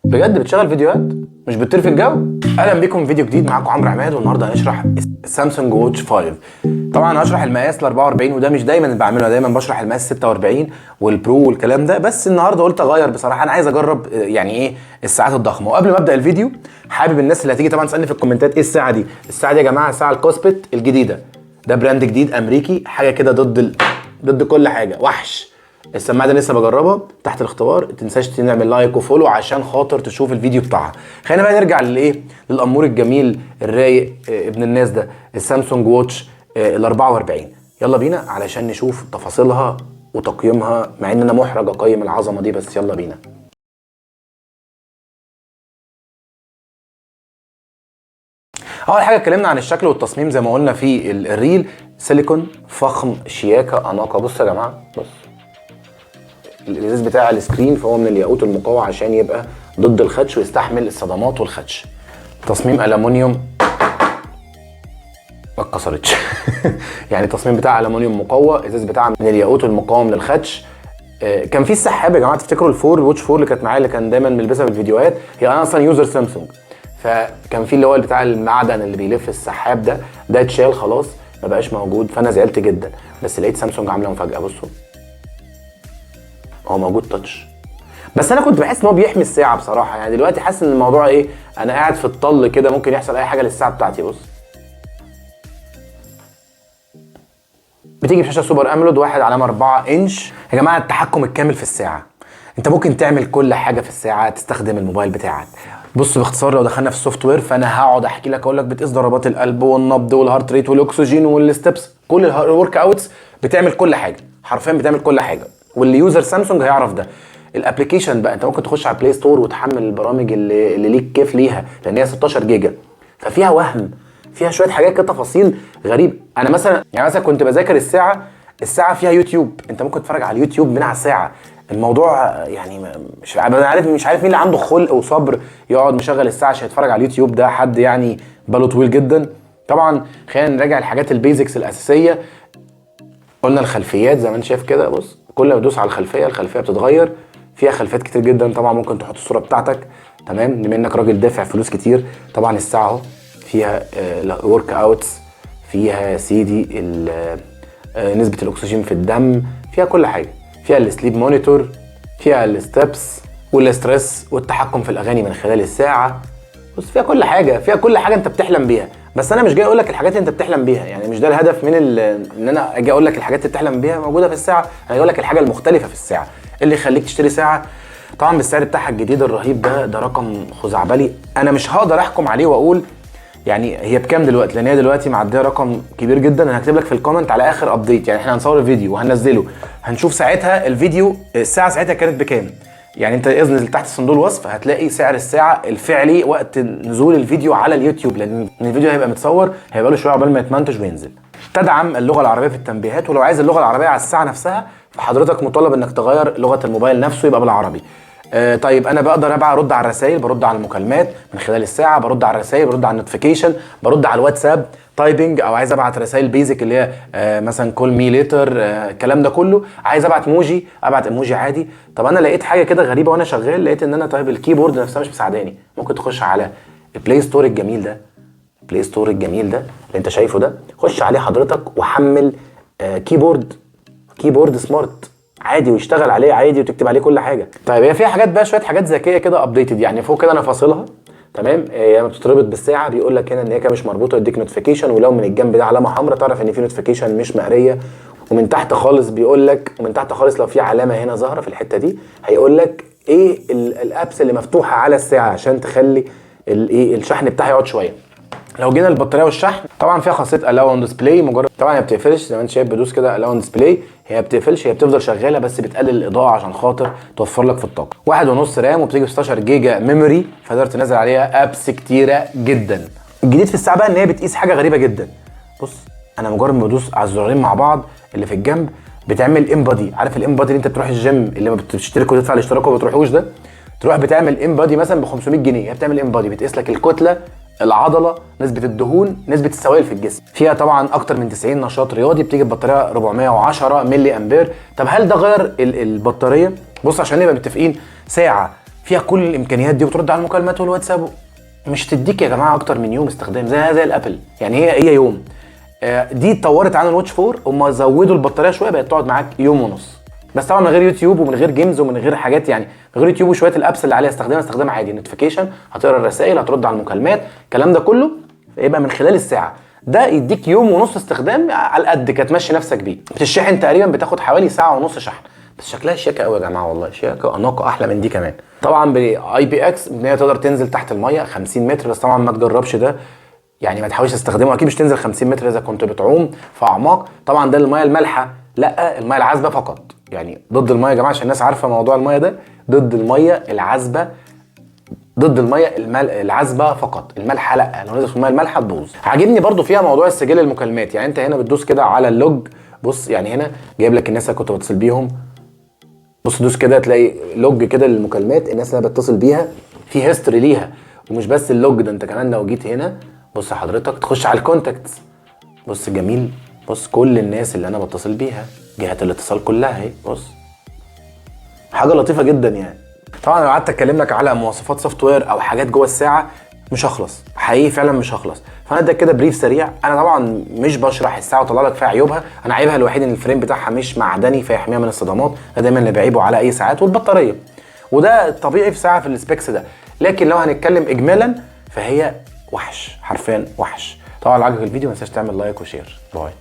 بجد بتشغل فيديوهات مش بتطير في الجو؟ اهلا بيكم في فيديو جديد. معاكم عمرو عماد، والنهارده هنشرح السامسونج واتش 5. طبعا هشرح المقاس ال 44 وده مش دايما اللي بعمله، دايما بشرح المقاس 46 والبرو والكلام ده، بس النهارده قلت اغير بصراحه. انا عايز اجرب يعني ايه الساعات الضخمه. وقبل ما ابدا الفيديو حابب الناس اللي هتيجي طبعا تسالني في الكومنتات ايه الساعه دي. الساعه دي يا جماعه ساعه الكوسبيت الجديده، ده براند جديد امريكي، حاجه كده ضد كل حاجه، وحش. السماعه دي لسه بجربها تحت الاختبار. ما تنساش تعمل لايك وفولو عشان خاطر تشوف الفيديو بتاعها. خلينا بقى نرجع للامور الجميل الرايق ابن الناس ده، السامسونج واتش ال 44. يلا بينا علشان نشوف تفاصيلها وتقييمها، مع ان انا محرج اقيم العظمه دي، بس يلا بينا. اول حاجه اتكلمنا عن الشكل والتصميم زي ما قلنا في الريل. سيليكون فخم شياكه اناقه. بصوا يا جماعه، بص الازاز بتاع السكرين فهو من الياقوت المقوى عشان يبقى ضد الخدش ويستحمل الصدمات والخدش. تصميم الومنيوم ما اتكسرتش يعني تصميم بتاع الومنيوم مقوى، الازاز بتاع من الياقوت المقاوم للخدش. كان في السحاب يا جماعه، تفتكروا الواتش 4 اللي كانت معايا اللي كان دايما بنلبسها في الفيديوهات؟ هي انا اصلا يوزر سامسونج، فكان في اللي هو بتاع المعدن اللي بيلف السحاب ده اتشال خلاص، ما بقاش موجود، فانا زعلت جدا. بس لقيت سامسونج عامله مفاجاه. بصوا هو موجود تاتش، بس انا كنت بحس ان هو بيحمي الساعه بصراحه. يعني دلوقتي حاسس ان الموضوع ايه، انا قاعد في الطل كده ممكن يحصل اي حاجه للساعه بتاعتي. بص بتيجي بشاشه سوبر امولود 1.4 انش. يا جماعه التحكم الكامل في الساعه، انت ممكن تعمل كل حاجه في الساعه، تستخدم الموبايل بتاعك. بص باختصار لو دخلنا في السوفت وير فانا هقعد احكي لك، اقول لك بتقيس ضربات القلب والنبض والهارت ريت والاكسجين والستبس، كل الورك اوتس، بتعمل كل حاجه، حرفيا بتعمل كل حاجه. واللي يوزر سامسونج هيعرف ده. الابلكيشن بقى انت ممكن تخش على بلاي ستور وتحمل البرامج اللي ليك كيف ليها، لان هي 16 جيجا، ففيها وهم، فيها شويه حاجات كده، تفاصيل غريبه. انا مثلا كنت بذاكر الساعه فيها يوتيوب، انت ممكن تتفرج على اليوتيوب من على الساعه. الموضوع يعني مش عارف مين اللي عنده خلق وصبر يقعد مشغل الساعه عشان يتفرج على اليوتيوب. ده حد يعني باله طويل جدا. طبعا خلينا نراجع الحاجات البيزكس الاساسيه. قلنا الخلفيات زي ما انت شايف كده، بص كل ما تدوس على الخلفيه بتتغير، فيها خلفيات كتير جدا. طبعا ممكن تحط الصوره بتاعتك، تمام، بما انك راجل دافع فلوس كتير. طبعا الساعه اهو فيها ورك اوتس، فيها CD، نسبه الاكسجين في الدم، فيها كل حاجه، فيها السليب مونيتور، فيها الستبس والستريس والتحكم في الاغاني من خلال الساعه. بص فيها كل حاجه انت بتحلم بيها. بس انا مش جاي اقول لك الحاجات اللي انت بتحلم بيها، يعني مش ده الهدف من ان انا اجي اقول لك الحاجات اللي بتحلم بيها موجوده في الساعه. انا جاي اقول لك الحاجه المختلفه في الساعه اللي يخليك تشتري ساعه طبعا بالسعر بتاعها الجديد الرهيب ده رقم خزعبلي. انا مش هقدر احكم عليه واقول يعني هي بكام دلوقتي، لان هي دلوقتي معديه رقم كبير جدا. انا هكتب لك في الكومنت على اخر ابديت، يعني احنا هنصور الفيديو وهننزله، هنشوف ساعتها الفيديو الساعه ساعتها كانت بكام. يعني انت اذن تحت صندوق الوصف هتلاقي سعر الساعه الفعلي وقت نزول الفيديو على اليوتيوب، لان الفيديو هيبقى متصور، هيبقى له شويه عقبال ما يتمنتج وينزل. تدعم اللغه العربيه في التنبيهات، ولو عايز اللغه العربيه على الساعه نفسها فحضرتك مطالب انك تغير لغه الموبايل نفسه يبقى بالعربي. طيب انا بقدر ارد على الرسائل، برد على المكالمات من خلال الساعه، برد على الرسائل، برد على النوتيفيكيشن، برد على الواتساب تايبنج، او عايز ابعت رسائل بيزك اللي هي مثلا كول مي ليتر، الكلام ده كله. عايز ابعت موجي، ابعت ايموجي عادي. طب انا لقيت حاجه كده غريبه وانا شغال، لقيت ان انا طيب الكيبورد نفسها مش مساعداني. ممكن تخش على البلاي ستور الجميل ده، اللي انت شايفه ده، خش عليه حضرتك وحمل كيبورد سمارت عادي، ويشتغل عليه عادي وتكتب عليه كل حاجه. طيب هي فيها حاجات بقى، شويه حاجات ذكيه كده ابديتد، يعني فوق كده انا فاصلها، تمام. هي لما بتتربط بالساعه بيقول لك هنا ان هي كده مش مربوطه، يديك نوتيفيكيشن، ولو من الجنب ده علامه حمراء تعرف ان في نوتيفيكيشن مش مقريه. ومن تحت خالص بيقول لك، لو في علامه هنا ظاهره في الحته دي هيقول لك ايه الابس اللي مفتوحه على الساعه عشان تخلي الشحن بتاعها يقعد شويه. لو جينا البطاريه والشحن، طبعا فيها خاصيه الاو اون ديسبلاي، مجرد طبعا هي بتقفلش زي ما انت شايف، بدوس كده الاو اون ديسبلاي هي بتقفلش، هي بتفضل شغاله بس بتقلل الاضاءه عشان خاطر توفر لك في الطاقه. 1.5 رام، وبتيجي ب 16 جيجا ميموري، فتقدر تنزل عليها ابس كتيره جدا. الجديد في الساعه بقى ان هي بتقيس حاجه غريبه جدا. بص انا مجرد ما بدوس على الزرارين مع بعض اللي في الجنب بتعمل امبادي. عارف الامبادي اللي انت بتروح الجيم اللي ما بتشترك وتدفع الاشتراك وما بتروحوش ده، تروح بتعمل امبادي مثلا ب 500 جنيه، هي بتعمل امبادي بتقيس لك الكتله، العضله، نسبه الدهون، نسبه السوائل في الجسم. فيها طبعا اكتر من 90 نشاط رياضي، بتيجي ببطاريه 410 ملي امبير. طب هل ده غير البطاريه؟ بص عشان نبقى متفقين، ساعه فيها كل الامكانيات دي وترد على المكالمات والواتساب. مش تديك يا جماعه اكتر من يوم استخدام زي الابل، يعني هي يوم. دي اتطورت عن الواتش 4، هم زودوا البطاريه شويه بقت تقعد معاك يوم ونص، بس طبعا من غير يوتيوب ومن غير جيمز ومن غير حاجات، يعني من غير يوتيوب وشويه الابس اللي عليها استخدامها عادي، نوتيفيكيشن، هتقرا الرسائل، هترد على المكالمات، الكلام ده كله يبقى من خلال الساعه. ده يديك يوم ونص استخدام على قد كده تمشي نفسك بيه. بتشحن تقريبا بتاخد حوالي ساعه ونص شحن، بس شكلها شياكه قوي يا جماعه والله، شياكه اناقه احلى من دي كمان. طبعا باي بي اكس ان هي تقدر تنزل تحت الميه 50 متر، بس طبعا ما تجربش ده، يعني ما تحاولش تستخدمه، اكيد مش تنزل 50 متر اذا كنت بتعوم في اعماق. طبعا ده الميه المالحه، لا الميه العذبه فقط، يعني ضد الميه يا جماعه عشان الناس عارفه موضوع الميه ده، ضد الميه العذبه، ضد الميه العذبه فقط، المالحه لا، لو نزل في الميه المالحه تبوظ. عاجبني برضو فيها موضوع السجل المكالمات، يعني انت هنا بتدوس كده على اللوج، بص يعني هنا جايب لك الناس اللي كنت بتصل بيهم، بص دوس كده تلاقي لوج كده للمكالمات، الناس اللي انا بتصل بيها، في هيستوري ليها. ومش بس اللوج ده، انت كمان لو جيت هنا بص حضرتك تخش على الكونتاكتس، بص جميل، بص كل الناس اللي انا بتصل بيها، جهات الاتصال كلها اهي، بص حاجه لطيفه جدا يعني. طبعا لو قعدت اتكلم لك على مواصفات سوفت وير او حاجات جوه الساعه مش هخلص، حقيقي فعلا مش هخلص. فانا اديك كده بريف سريع. انا طبعا مش بشرح الساعه واطلع لك فيها عيوبها، انا عيبها الوحيد ان الفريم بتاعها مش معدني فيحميها من الصدمات، ده دايما اللي بعيبه على اي ساعات، والبطاريه، وده طبيعي في ساعه في السبيكس ده. لكن لو هنتكلم اجمالا فهي وحش، حرفيا وحش. طبعا لو عجبك الفيديو ما تنساش تعمل لايك وشير. باي.